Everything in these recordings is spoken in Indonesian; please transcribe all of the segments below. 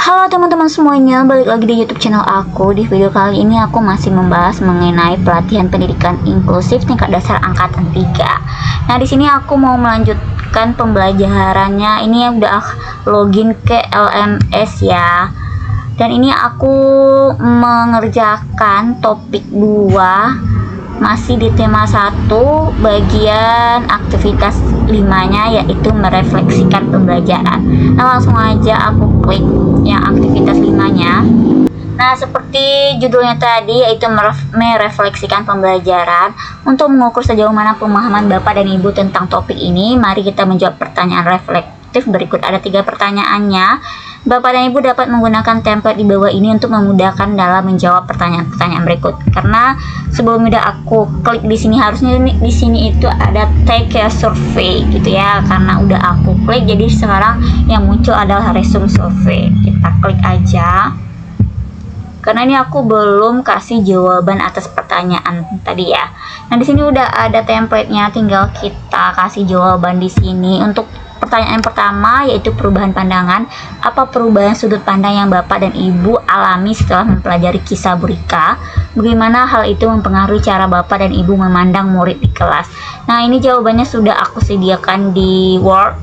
Halo teman-teman semuanya, balik lagi di YouTube channel aku. Di video kali ini aku masih membahas mengenai pelatihan pendidikan inklusif tingkat dasar angkatan 3. Nah, di sini aku mau melanjutkan pembelajarannya. Ini yang udah login ke LMS ya. Dan ini aku mengerjakan topik 2 masih di tema 1 bagian aktivitas 5-nya, yaitu merefleksikan pembelajaran. Nah, langsung aja aku klik yang aktivitas 5-nya. Nah, seperti judulnya tadi, yaitu merefleksikan pembelajaran. Untuk mengukur sejauh mana pemahaman Bapak dan Ibu tentang topik ini, mari kita menjawab pertanyaan reflektif berikut. Ada 3 pertanyaannya. Bapak dan Ibu dapat menggunakan template di bawah ini untuk memudahkan dalam menjawab pertanyaan-pertanyaan berikut. Karena sebelum aku klik di sini, harusnya di sini itu ada take a survey gitu ya. Karena udah aku klik, jadi sekarang yang muncul adalah resume survey. Kita klik aja. Karena ini aku belum kasih jawaban atas pertanyaan tadi ya. Nah, di sini udah ada template-nya, tinggal kita kasih jawaban di sini. Untuk pertanyaan pertama, yaitu perubahan pandangan. Apa perubahan sudut pandang yang Bapak dan Ibu alami setelah mempelajari kisah Burika? Bagaimana hal itu mempengaruhi cara Bapak dan Ibu memandang murid di kelas? Nah, ini jawabannya sudah aku sediakan di Word.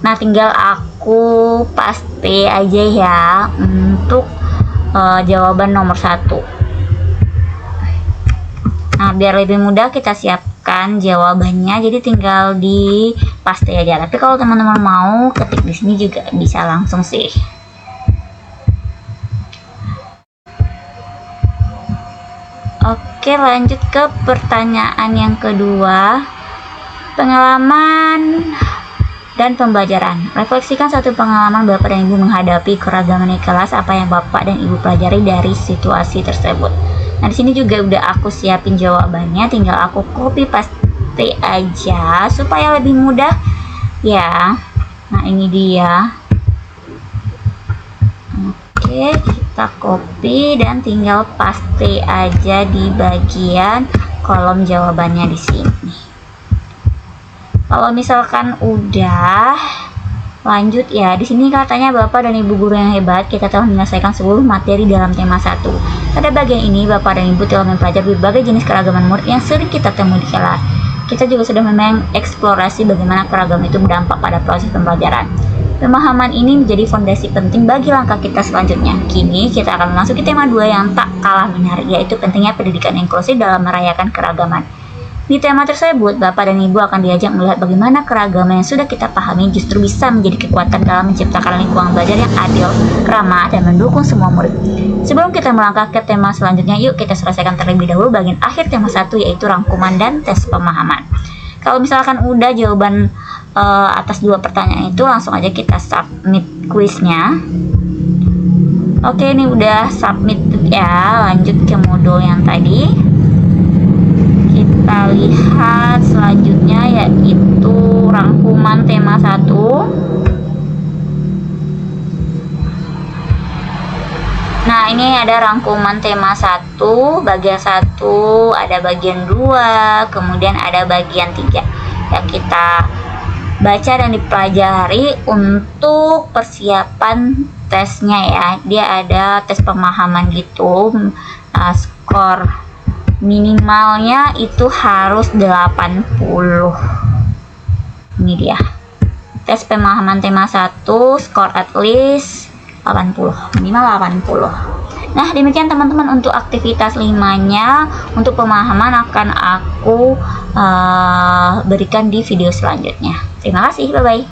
Nah, tinggal aku paste aja ya untuk jawaban nomor 1. Nah, biar lebih mudah kita siapkan jawabannya, jadi tinggal di paste aja. Tapi kalau teman-teman mau ketik di sini juga bisa langsung sih. Oke, lanjut ke pertanyaan yang kedua. Pengalaman dan pembelajaran. Refleksikan satu pengalaman Bapak dan Ibu menghadapi keragaman di kelas. Apa yang Bapak dan Ibu pelajari dari situasi tersebut? Nah, di sini juga udah aku siapin jawabannya, tinggal aku copy paste aja supaya lebih mudah ya. Nah, ini dia. Oke, kita copy dan tinggal paste aja di bagian kolom jawabannya di sini. Kalau misalkan udah, lanjut ya. Di sini katanya Bapak dan Ibu guru yang hebat, kita telah menyelesaikan seluruh materi dalam tema 1. Pada bagian ini, Bapak dan Ibu telah mempelajari berbagai jenis keragaman murid yang sering kita temui di kelas. Kita juga sudah mengeksplorasi bagaimana keragaman itu berdampak pada proses pembelajaran. Pemahaman ini menjadi fondasi penting bagi langkah kita selanjutnya. Kini, kita akan memasuki tema 2 yang tak kalah menarik, yaitu pentingnya pendidikan inklusif dalam merayakan keragaman. Di tema tersebut, Bapak dan Ibu akan diajak melihat bagaimana keragaman yang sudah kita pahami justru bisa menjadi kekuatan dalam menciptakan lingkungan belajar yang adil, ramah, dan mendukung semua murid. Sebelum kita melangkah ke tema selanjutnya, yuk kita selesaikan terlebih dahulu bagian akhir tema 1, yaitu rangkuman dan tes pemahaman. Kalau misalkan udah jawaban atas 2 pertanyaan itu, langsung aja kita submit kuisnya. Oke, ini udah submit ya. Lanjut ke modul yang tadi. Kita lihat selanjutnya, yaitu rangkuman tema 1. Nah, ini ada rangkuman tema 1, bagian 1, ada bagian 2, kemudian ada bagian 3. Ya, kita baca dan dipelajari untuk persiapan tesnya ya. Dia ada tes pemahaman gitu. Skor minimalnya itu harus 80. Ini dia. Tes pemahaman tema 1, skor at least 80, minimal 80. Nah, demikian teman-teman untuk aktivitas 5-nya. Untuk pemahaman akan aku berikan di video selanjutnya. Terima kasih, bye-bye.